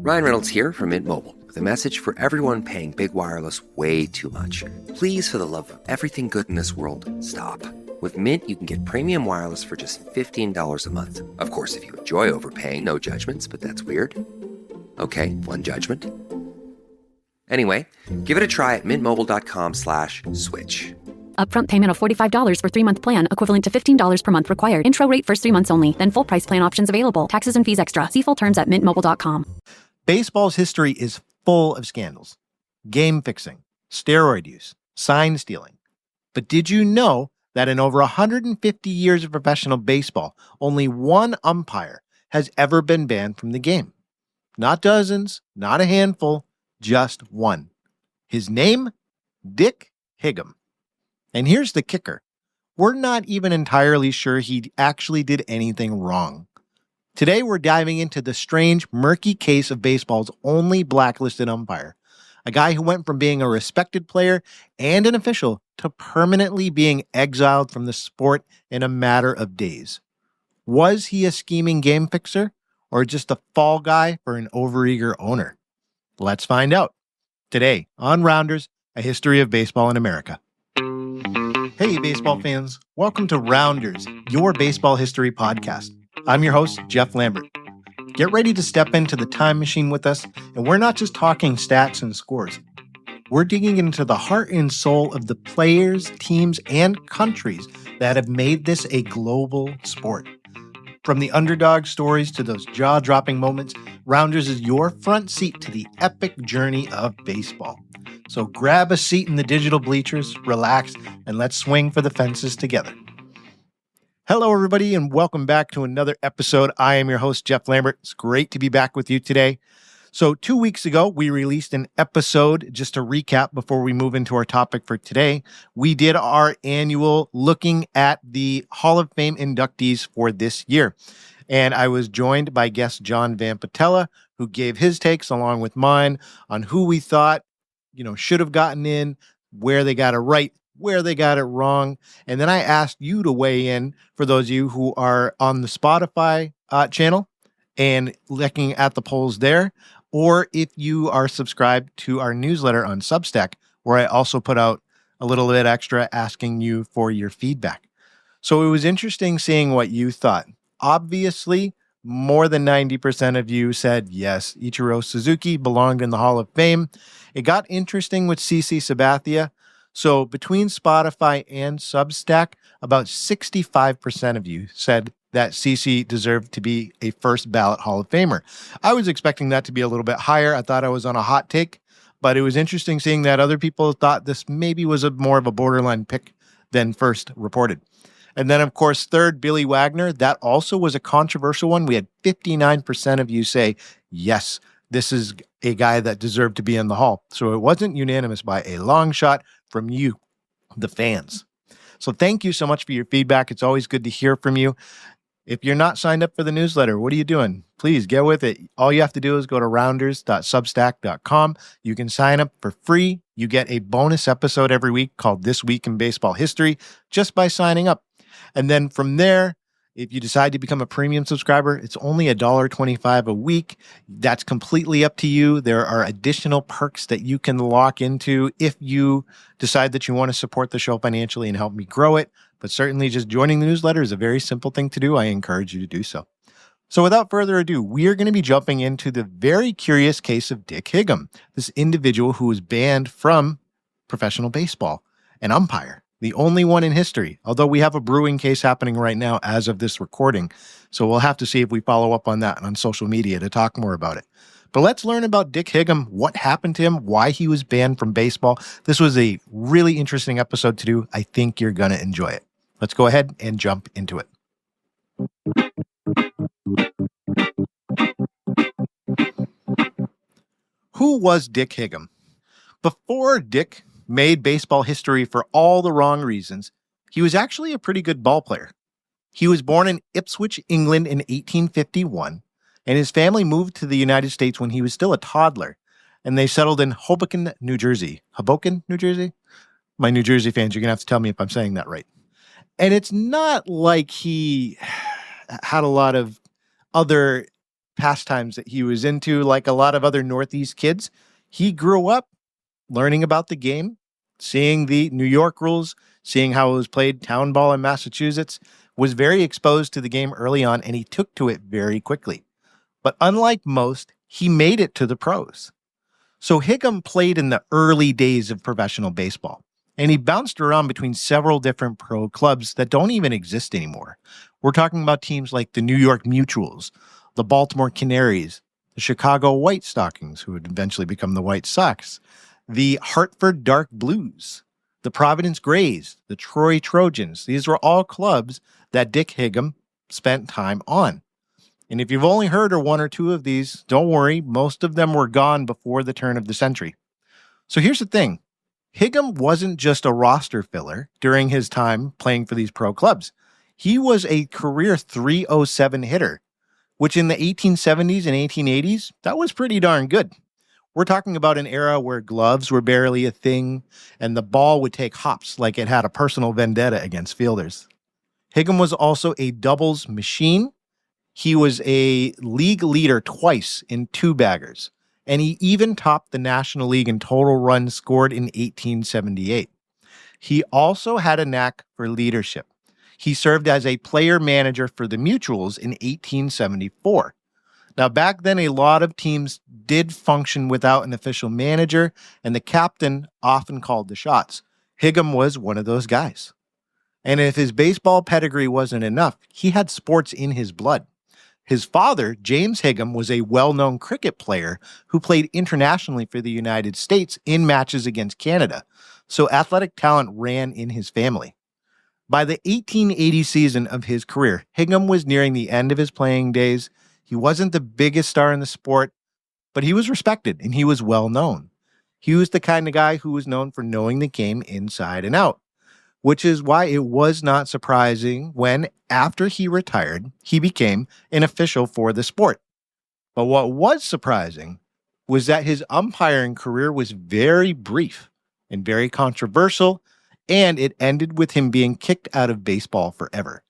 Ryan Reynolds here from Mint Mobile with a message for everyone paying big wireless way too much. Please, for the love of everything good in this world, stop. With Mint, you can get premium wireless for just $15 a month. Of course, if you enjoy overpaying, no judgments, but that's weird. Okay, one judgment. Anyway, give it a try at mintmobile.com/switch. Upfront payment of $45 for 3-month plan, equivalent to $15 per month required. Intro rate first 3 months only, then full price plan options available. Taxes and fees extra. See full terms at mintmobile.com. Baseball's history is full of scandals. Game fixing, steroid use, sign stealing. But did you know that in over 150 years of professional baseball, only one umpire has ever been banned from the game? Not dozens, not a handful, just one. His name? Dick Higham. And here's the kicker. We're not even entirely sure he actually did anything wrong. Today, we're diving into the strange, murky case of baseball's only blacklisted umpire, a guy who went from being a respected player and an official to permanently being exiled from the sport in a matter of days. Was he a scheming game fixer or just a fall guy for an overeager owner? Let's find out. Today on Rounders, a history of baseball in America. Hey, baseball fans. Welcome to Rounders, your baseball history podcast. I'm your host, Jeff Lambert. Get ready to step into the time machine with us, and we're not just talking stats and scores. We're digging into the heart and soul of the players, teams, and countries that have made this a global sport. From the underdog stories to those jaw-dropping moments, Rounders is your front seat to the epic journey of baseball. So grab a seat in the digital bleachers, relax, and let's swing for the fences together. Hello, everybody, and welcome back to another episode. I am your host, Jeff Lambert. It's great to be back with you today. So 2 weeks ago, we released an episode just to recap before we move into our topic for today. We did our annual looking at the Hall of Fame inductees for this year. And I was joined by guest John Van Patella, who gave his takes along with mine on who we thought, should have gotten in, where they got it right, where they got it wrong. And then I asked you to weigh in for those of you who are on the Spotify channel and looking at the polls there, or if you are subscribed to our newsletter on Substack, where I also put out a little bit extra asking you for your feedback. So it was interesting seeing what you thought. Obviously, more than 90% of you said yes, Ichiro Suzuki belonged in the Hall of Fame. It got interesting with CC Sabathia. So between Spotify and Substack, about 65% of you said that CC deserved to be a first ballot Hall of Famer. I was expecting that to be a little bit higher. I thought I was on a hot take, but it was interesting seeing that other people thought this maybe was more of a borderline pick than first reported. And then, of course, third, Billy Wagner. That also was a controversial one. We had 59% of you say, yes, this is a guy that deserved to be in the Hall. So it wasn't unanimous by a long shot from you, the fans. So thank you so much for your feedback. It's always good to hear from you. If you're not signed up for the newsletter, what are you doing? Please get with it. All you have to do is go to rounders.substack.com. You can sign up for free. You get a bonus episode every week called This Week in Baseball History just by signing up. And then from there, if you decide to become a premium subscriber, it's only $1.25 a week. That's completely up to you. There are additional perks that you can lock into if you decide that you want to support the show financially and help me grow it. But certainly just joining the newsletter is a very simple thing to do. I encourage you to do so. So without further ado, we are going to be jumping into the very curious case of Dick Higham, this individual who was banned from professional baseball, an umpire. The only one in history, although we have a brewing case happening right now as of this recording. So we'll have to see if we follow up on that on social media to talk more about it. But let's learn about Dick Higham, what happened to him, why he was banned from baseball. This was a really interesting episode to do. I think you're going to enjoy it. Let's go ahead and jump into it. Who was Dick Higham? Before Dick made baseball history for all the wrong reasons, he was actually a pretty good ball player. He was born in Ipswich, England in 1851, and his family moved to the United States when he was still a toddler, and they settled in Hoboken, New Jersey. Hoboken, New Jersey? My New Jersey fans, you're going to have to tell me if I'm saying that right. And it's not like he had a lot of other pastimes that he was into, like a lot of other Northeast kids. He grew up learning about the game, seeing the New York rules, seeing how it was played town ball in Massachusetts, was very exposed to the game early on, and he took to it very quickly. But unlike most, he made it to the pros. So Higham played in the early days of professional baseball, and he bounced around between several different pro clubs that don't even exist anymore. We're talking about teams like the New York Mutuals, the Baltimore Canaries, the Chicago White Stockings, who would eventually become the White Sox, the Hartford Dark Blues, the Providence Grays, the Troy Trojans. These were all clubs that Dick Higham spent time on. And if you've only heard of one or two of these, don't worry, most of them were gone before the turn of the century. So here's the thing. Higham wasn't just a roster filler during his time playing for these pro clubs. He was a career .307 hitter, which in the 1870s and 1880s, that was pretty darn good. We're talking about an era where gloves were barely a thing, and the ball would take hops like it had a personal vendetta against fielders. Higham was also a doubles machine. He was a league leader twice in two-baggers, and he even topped the National League in total runs scored in 1878. He also had a knack for leadership. He served as a player manager for the Mutuals in 1874. Now, back then, a lot of teams did function without an official manager, and the captain often called the shots. Higham was one of those guys. And if his baseball pedigree wasn't enough, he had sports in his blood. His father, James Higham, was a well-known cricket player who played internationally for the United States in matches against Canada, so athletic talent ran in his family. By the 1880 season of his career, Higham was nearing the end of his playing days. He wasn't the biggest star in the sport, but he was respected and he was well-known. He was the kind of guy who was known for knowing the game inside and out, which is why it was not surprising when, after he retired, he became an official for the sport. But what was surprising was that his umpiring career was very brief and very controversial, and it ended with him being kicked out of baseball forever.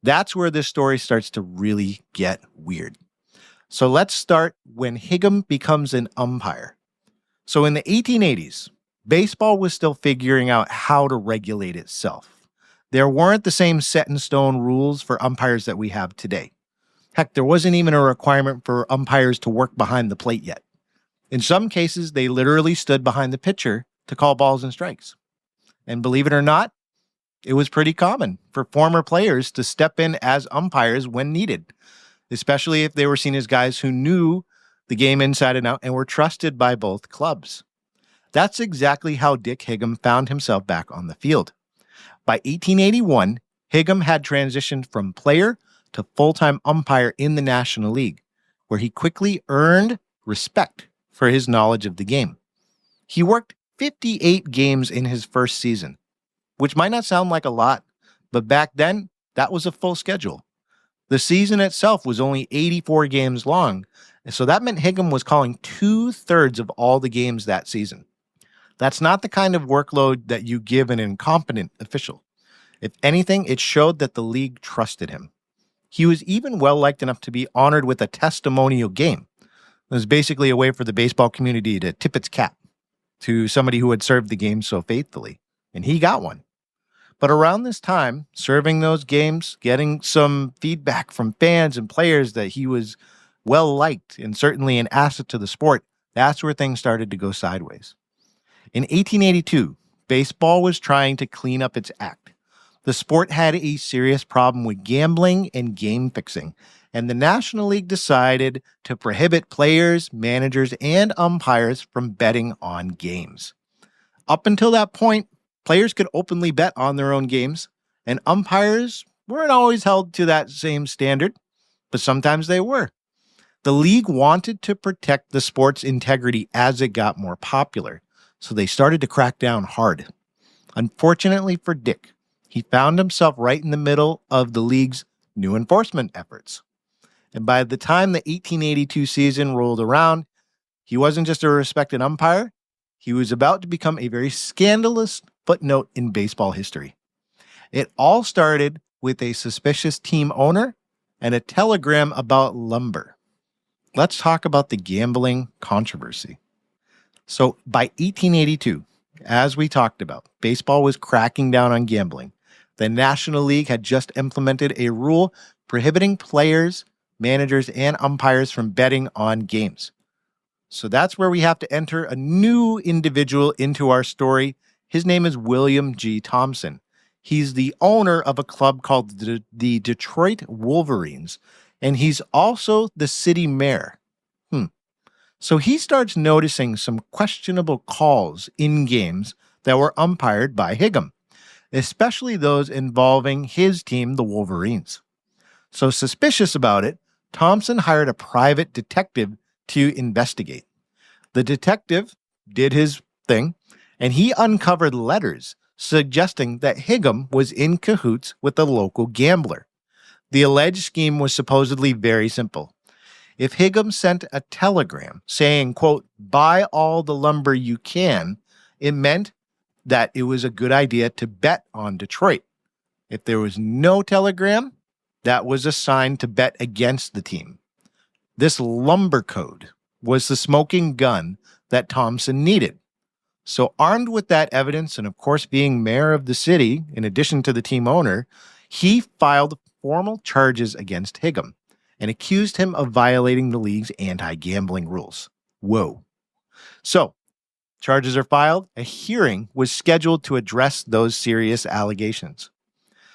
That's where this story starts to really get weird. So let's start when Higham becomes an umpire. So in the 1880s, baseball was still figuring out how to regulate itself. There weren't the same set-in-stone rules for umpires that we have today. Heck, there wasn't even a requirement for umpires to work behind the plate yet. In some cases, they literally stood behind the pitcher to call balls and strikes. And believe it or not, it was pretty common for former players to step in as umpires when needed, especially if they were seen as guys who knew the game inside and out and were trusted by both clubs. That's exactly how Dick Higham found himself back on the field. By 1881, Higham had transitioned from player to full-time umpire in the National League, where he quickly earned respect for his knowledge of the game. He worked 58 games in his first season, which might not sound like a lot, but back then, that was a full schedule. The season itself was only 84 games long, and so that meant Higham was calling 2/3 of all the games that season. That's not the kind of workload that you give an incompetent official. If anything, it showed that the league trusted him. He was even well-liked enough to be honored with a testimonial game. It was basically a way for the baseball community to tip its cap to somebody who had served the game so faithfully, and he got one. But around this time, serving those games, getting some feedback from fans and players that he was well-liked and certainly an asset to the sport, that's where things started to go sideways. In 1882, baseball was trying to clean up its act. The sport had a serious problem with gambling and game fixing, and the National League decided to prohibit players, managers, and umpires from betting on games. Up until that point, players could openly bet on their own games, and umpires weren't always held to that same standard, but sometimes they were. The league wanted to protect the sport's integrity as it got more popular, so they started to crack down hard. Unfortunately for Dick, he found himself right in the middle of the league's new enforcement efforts. And by the time the 1882 season rolled around, he wasn't just a respected umpire, he was about to become a very scandalous footnote in baseball history. It all started with a suspicious team owner and a telegram about lumber. let's talk about the gambling controversy. So by 1882, as we talked about, baseball was cracking down on gambling. The National League had just implemented a rule prohibiting players, managers, and umpires from betting on games. So that's where we have to enter a new individual into our story. His name is William G. Thompson. He's the owner of a club called the Detroit Wolverines, and he's also the city mayor. So he starts noticing some questionable calls in games that were umpired by Higham, especially those involving his team, the Wolverines. So suspicious about it, Thompson hired a private detective to investigate. The detective did his thing, and he uncovered letters suggesting that Higham was in cahoots with a local gambler. The alleged scheme was supposedly very simple. If Higham sent a telegram saying, quote, "buy all the lumber you can," it meant that it was a good idea to bet on Detroit. If there was no telegram, that was a sign to bet against the team. This lumber code was the smoking gun that Thompson needed. So armed with that evidence, and of course being mayor of the city, in addition to the team owner, he filed formal charges against Higham and accused him of violating the league's anti-gambling rules. Whoa. So, charges are filed. A hearing was scheduled to address those serious allegations.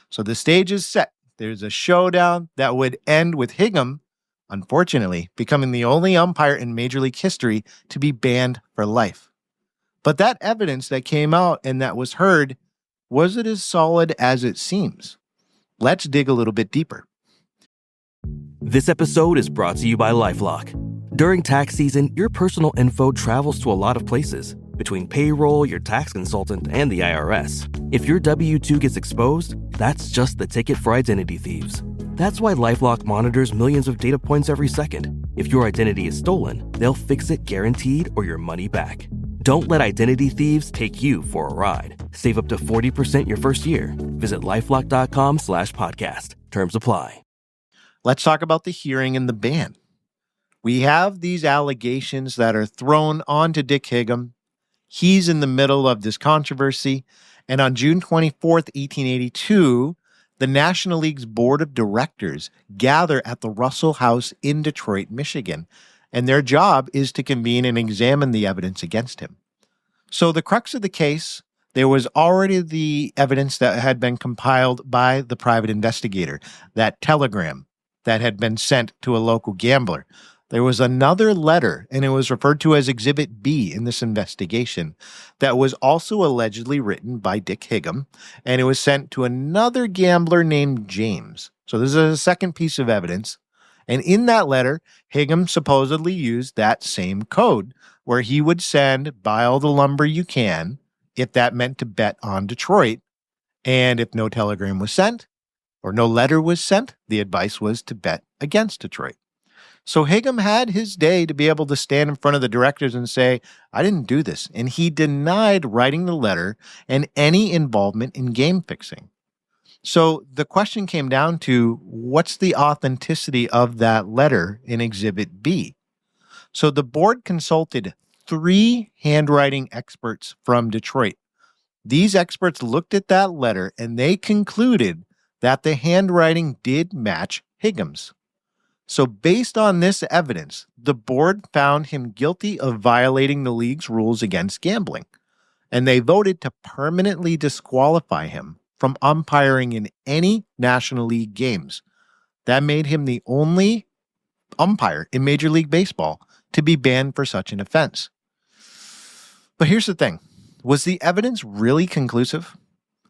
So the stage is set. There's a showdown that would end with Higham, unfortunately, becoming the only umpire in Major League history to be banned for life. But that evidence that came out and that was heard, was it as solid as it seems? Let's dig a little bit deeper. This episode is brought to you by LifeLock. During tax season, your personal info travels to a lot of places. Between payroll, your tax consultant, and the IRS. If your W-2 gets exposed, that's just the ticket for identity thieves. That's why LifeLock monitors millions of data points every second. If your identity is stolen, they'll fix it guaranteed or your money back. Don't let identity thieves take you for a ride. Save up to 40% your first year. Visit LifeLock.com/podcast. Terms apply. Let's talk about the hearing and the ban. We have these allegations that are thrown onto Dick Higham. He's in the middle of this controversy. And on June 24th, 1882, the National League's Board of Directors gather at the Russell House in Detroit, Michigan. And their job is to convene and examine the evidence against him. So the crux of the case, there was already the evidence that had been compiled by the private investigator, that telegram that had been sent to a local gambler. There was another letter, and it was referred to as Exhibit B in this investigation, that was also allegedly written by Dick Higham, and it was sent to another gambler named James. So this is a second piece of evidence. And in that letter, Higham supposedly used that same code where he would send, "buy all the lumber you can," if that meant to bet on Detroit. And if no telegram was sent or no letter was sent, the advice was to bet against Detroit. So Higham had his day to be able to stand in front of the directors and say, "I didn't do this." And he denied writing the letter and any involvement in game fixing. So the question came down to, what's the authenticity of that letter in Exhibit B? So the board consulted 3 handwriting experts from Detroit. These experts looked at that letter and they concluded that the handwriting did match Higham's. So based on this evidence, the board found him guilty of violating the league's rules against gambling, and they voted to permanently disqualify him from umpiring in any National League games. That made him the only umpire in Major League Baseball to be banned for such an offense. But here's the thing. Was the evidence really conclusive?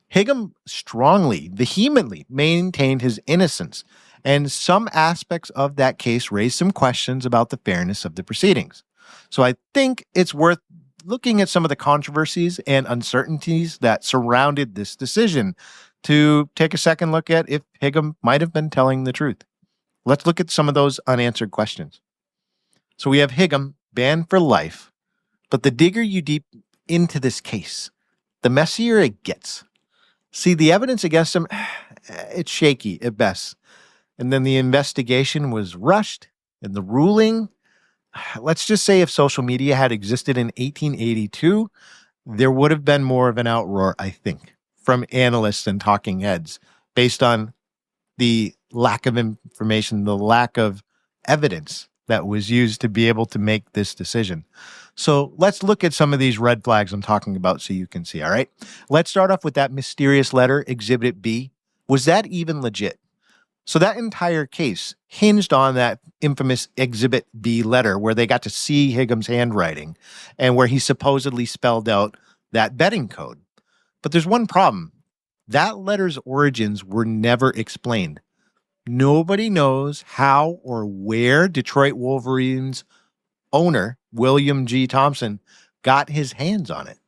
Higham strongly, vehemently maintained his innocence, and some aspects of that case raised some questions about the fairness of the proceedings. So I think it's worth looking at some of the controversies and uncertainties that surrounded this decision to take a second look at if Higham might have been telling the truth. Let's look at some of those unanswered questions. So we have Higham banned for life, but the digger you deep into this case, the messier it gets. See, the evidence against him, it's shaky at best. And then the investigation was rushed, and the ruling, let's just say if social media had existed in 1882, there would have been more of an outroar, I think, from analysts and talking heads based on the lack of information, the lack of evidence that was used to be able to make this decision. So let's look at some of these red flags I'm talking about so you can see, all right? Let's start off with that mysterious letter, Exhibit B. Was that even legit? So that entire case hinged on that infamous Exhibit B letter where they got to see Higham's handwriting and where he supposedly spelled out that betting code. But there's one problem. That letter's origins were never explained. Nobody knows how or where Detroit Wolverines owner, William G. Thompson, got his hands on it.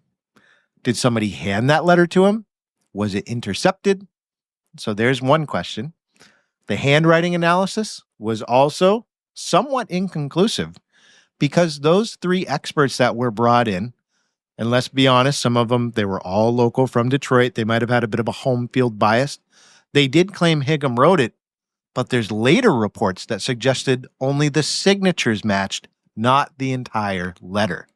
Did somebody hand that letter to him? Was it intercepted? So there's one question. The handwriting analysis was also somewhat inconclusive because those three experts that were brought in, and let's be honest, some of them, they were all local from Detroit. They might have had a bit of a home field bias. They did claim Higham wrote it, but there's later reports that suggested only the signatures matched, not the entire letter.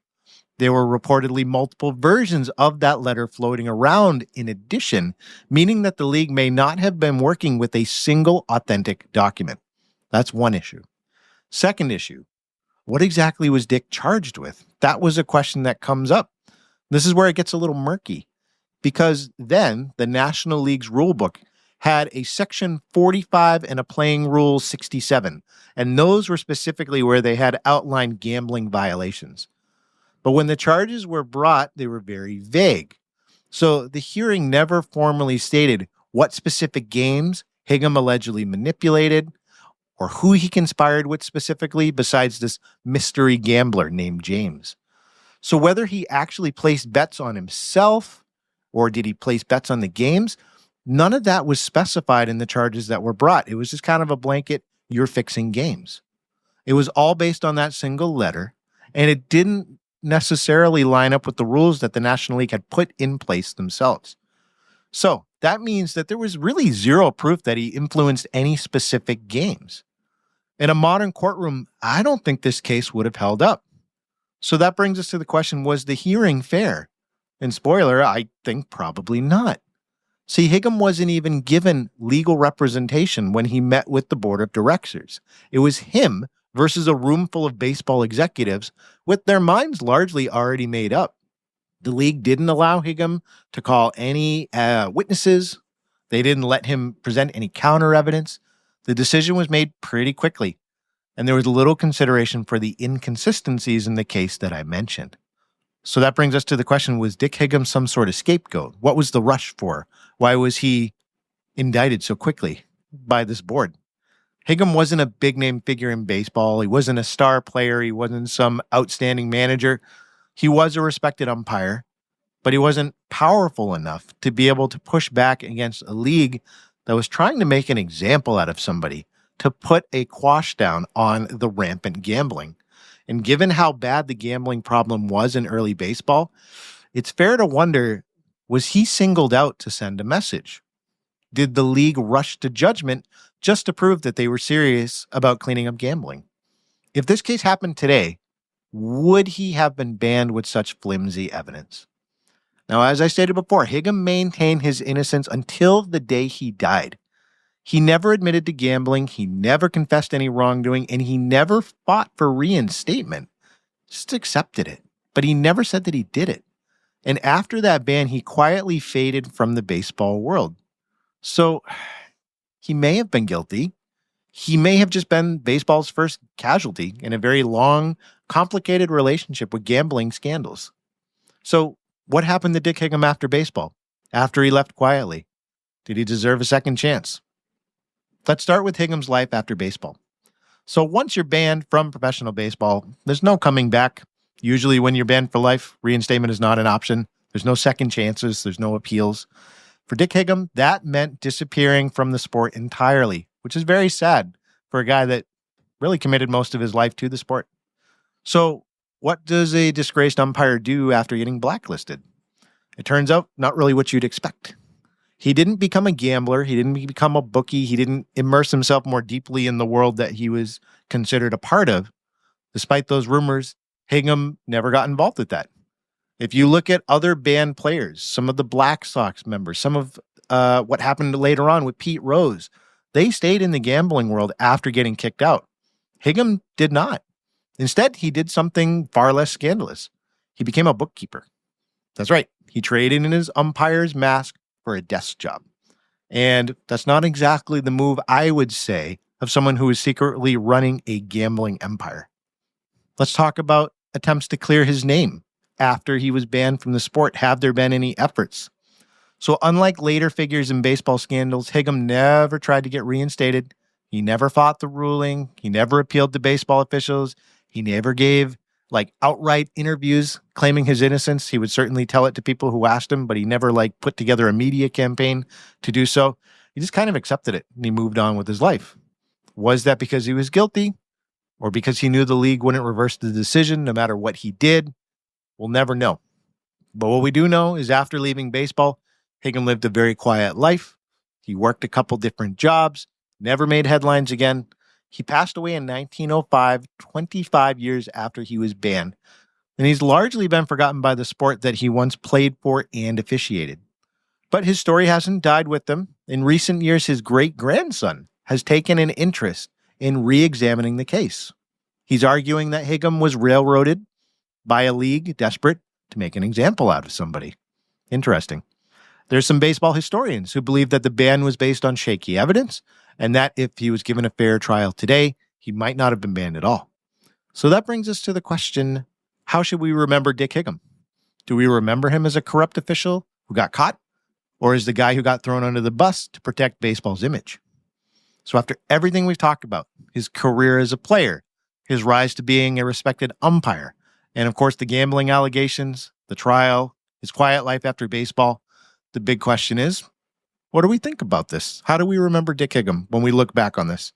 There were reportedly multiple versions of that letter floating around in addition, meaning that the league may not have been working with a single authentic document. That's one issue. Second issue, what exactly was Dick charged with? That was a question that comes up. This is where it gets a little murky, because then the National League's rulebook had a section 45 and a playing rule 67, and those were specifically where they had outlined gambling violations. But when the charges were brought, they were very vague. So the hearing never formally stated what specific games Higham allegedly manipulated or who he conspired with specifically besides this mystery gambler named James. So whether he actually placed bets on himself or did he place bets on the games, none of that was specified in the charges that were brought. It was just kind of a blanket, you're fixing games. It was all based on that single letter, and it didn't necessarily line up with the rules that the National League had put in place themselves. So that means that there was really zero proof that he influenced any specific games. In a modern courtroom, I don't think this case would have held up. So that brings us to the question, was the hearing fair? And spoiler, I think probably not. See, Higham wasn't even given legal representation when he met with the board of directors. It was him versus a room full of baseball executives with their minds largely already made up. The league didn't allow Higham to call any witnesses. They didn't let him present any counter evidence. The decision was made pretty quickly, and there was little consideration for the inconsistencies in the case that I mentioned. So that brings us to the question, was Dick Higham some sort of scapegoat? What was the rush for? Why was he indicted so quickly by this board? Higham wasn't a big-name figure in baseball. He wasn't a star player. He wasn't some outstanding manager. He was a respected umpire, but he wasn't powerful enough to be able to push back against a league that was trying to make an example out of somebody, to put a quash down on the rampant gambling. And given how bad the gambling problem was in early baseball, it's fair to wonder, was he singled out to send a message? Did the league rush to judgment just to prove that they were serious about cleaning up gambling? If this case happened today, would he have been banned with such flimsy evidence? Now, as I stated before, Higham maintained his innocence until the day he died. He never admitted to gambling, he never confessed any wrongdoing, and he never fought for reinstatement. Just accepted it. But he never said that he did it. And after that ban, he quietly faded from the baseball world. So he may have been guilty. He may have just been baseball's first casualty in a very long, complicated relationship with gambling scandals. So what happened to Dick Higham after baseball? After he left quietly? Did he deserve a second chance? Let's start with Higham's life after baseball. So once you're banned from professional baseball, there's no coming back. Usually when you're banned for life, reinstatement is not an option. There's no second chances. There's no appeals. For Dick Higham, that meant disappearing from the sport entirely, which is very sad for a guy that really committed most of his life to the sport. So what does a disgraced umpire do after getting blacklisted? It turns out not really what you'd expect. He didn't become a gambler. He didn't become a bookie. He didn't immerse himself more deeply in the world that he was considered a part of. Despite those rumors, Higham never got involved with that. If you look at other banned players, some of the Black Sox members, some of what happened later on with Pete Rose, they stayed in the gambling world after getting kicked out. Higham did not. Instead, he did something far less scandalous. He became a bookkeeper. That's right. He traded in his umpire's mask for a desk job. And that's not exactly the move I would say of someone who is secretly running a gambling empire. Let's talk about attempts to clear his name after he was banned from the sport. Have there been any efforts? So unlike later figures in baseball scandals, Higham never tried to get reinstated. He never fought the ruling. He never appealed to baseball officials. He never gave outright interviews claiming his innocence. He would certainly tell it to people who asked him, but he never put together a media campaign to do so. He just kind of accepted it and he moved on with his life. Was that because he was guilty or because he knew the league wouldn't reverse the decision no matter what he did? We'll never know. But what we do know is after leaving baseball, Higham lived a very quiet life. He worked a couple different jobs, never made headlines again. He passed away in 1905, 25 years after he was banned. And he's largely been forgotten by the sport that he once played for and officiated. But his story hasn't died with him. In recent years, his great-grandson has taken an interest in re-examining the case. He's arguing that Higham was railroaded by a league desperate to make an example out of somebody. Interesting. There's some baseball historians who believe that the ban was based on shaky evidence and that if he was given a fair trial today, he might not have been banned at all. So that brings us to the question, how should we remember Dick Higham? Do we remember him as a corrupt official who got caught, or as the guy who got thrown under the bus to protect baseball's image? So after everything we've talked about, his career as a player, his rise to being a respected umpire, and of course the gambling allegations, the trial, his quiet life after baseball, the big question is, what do we think about this? How do we remember Dick Higham when we look back on this?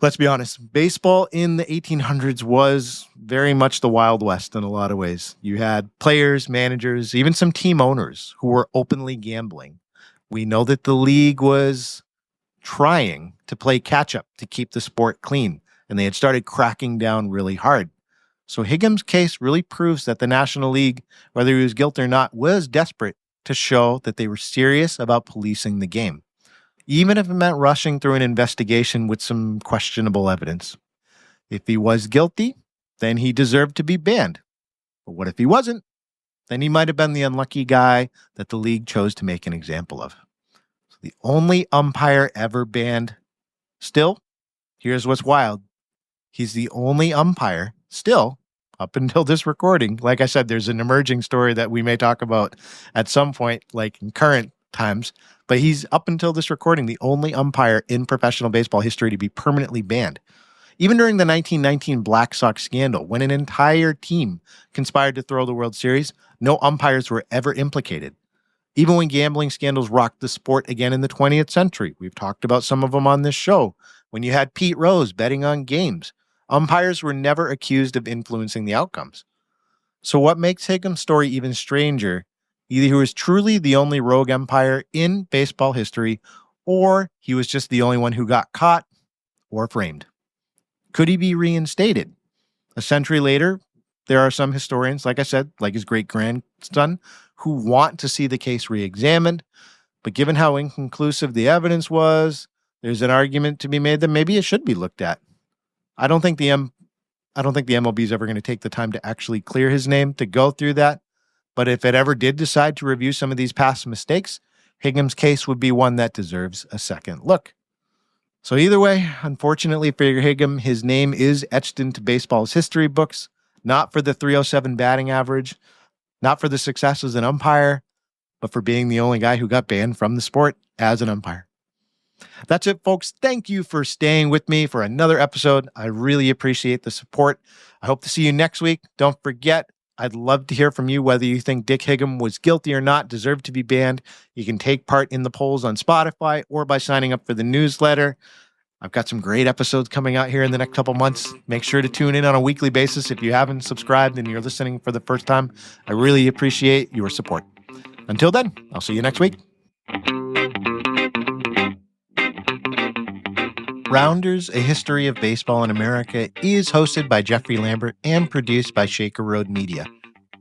Let's be honest, baseball in the 1800s was very much the Wild West in a lot of ways. You had players, managers, even some team owners who were openly gambling. We know that the league was trying to play catch-up to keep the sport clean, and they had started cracking down really hard. So Higgum's case really proves that the National League, whether he was guilty or not, was desperate to show that they were serious about policing the game, even if it meant rushing through an investigation with some questionable evidence. If he was guilty, then he deserved to be banned. But what if he wasn't? Then he might have been the unlucky guy that the league chose to make an example of. So the only umpire ever banned. Still, here's what's wild. He's the only umpire still, up until this recording. Like I said, there's an emerging story that we may talk about at some point, like in current times. But he's, up until this recording, the only umpire in professional baseball history to be permanently banned. Even during the 1919 Black Sox scandal, when an entire team conspired to throw the World Series, no umpires were ever implicated. Even when gambling scandals rocked the sport again in the 20th century, we've talked about some of them on this show, when you had Pete Rose betting on games, umpires were never accused of influencing the outcomes. So what makes Higgum's story even stranger, either he was truly the only rogue umpire in baseball history, or he was just the only one who got caught or framed. Could he be reinstated? A century later, there are some historians, like I said, like his great-grandson, who want to see the case re-examined. But given how inconclusive the evidence was, there's an argument to be made that maybe it should be looked at. I don't think the MLB is ever going to take the time to actually clear his name to go through that. But if it ever did decide to review some of these past mistakes, Higgum's case would be one that deserves a second look. So either way, unfortunately for Higham, his name is etched into baseball's history books, not for the .307 batting average, not for the success as an umpire, but for being the only guy who got banned from the sport as an umpire. That's it, folks. Thank you for staying with me for another episode. I really appreciate the support. I hope to see you next week. Don't forget, I'd love to hear from you whether you think Dick Higham was guilty or not, deserved to be banned. You can take part in the polls on Spotify or by signing up for the newsletter. I've got some great episodes coming out here in the next couple months. Make sure to tune in on a weekly basis if you haven't subscribed and you're listening for the first time. I really appreciate your support. Until then, I'll see you next week. Rounders, A History of Baseball in America is hosted by Jeffrey Lambert and produced by Shaker Road Media.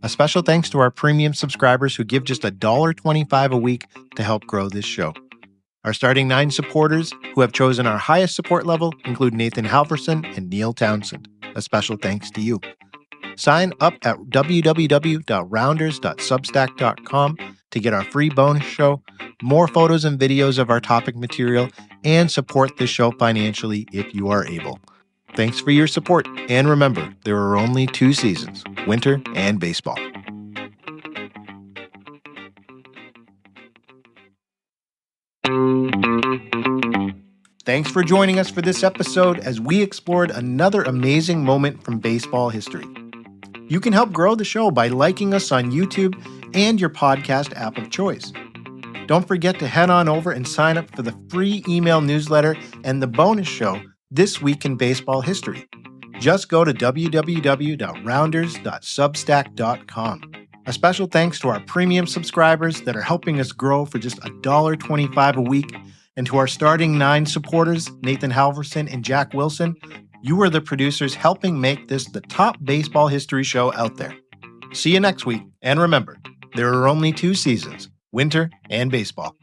A special thanks to our premium subscribers who give just $1.25 a week to help grow this show. Our starting 9 supporters who have chosen our highest support level include Nathan Halverson and Neil Townsend. A special thanks to you. Sign up at www.rounders.substack.com to get our free bonus show, more photos and videos of our topic material, and support this show financially if you are able. Thanks for your support, and remember, there are only 2 seasons, winter and baseball. Thanks for joining us for this episode as we explored another amazing moment from baseball history. You can help grow the show by liking us on YouTube and your podcast app of choice. Don't forget to head on over and sign up for the free email newsletter and the bonus show, This Week in Baseball History. Just go to www.rounders.substack.com. A special thanks to our premium subscribers that are helping us grow for just $1.25 a week, and to our starting 9 supporters, Nathan Halverson and Jack Wilson. You are the producers helping make this the top baseball history show out there. See you next week, and remember, there are only 2 seasons, winter and baseball.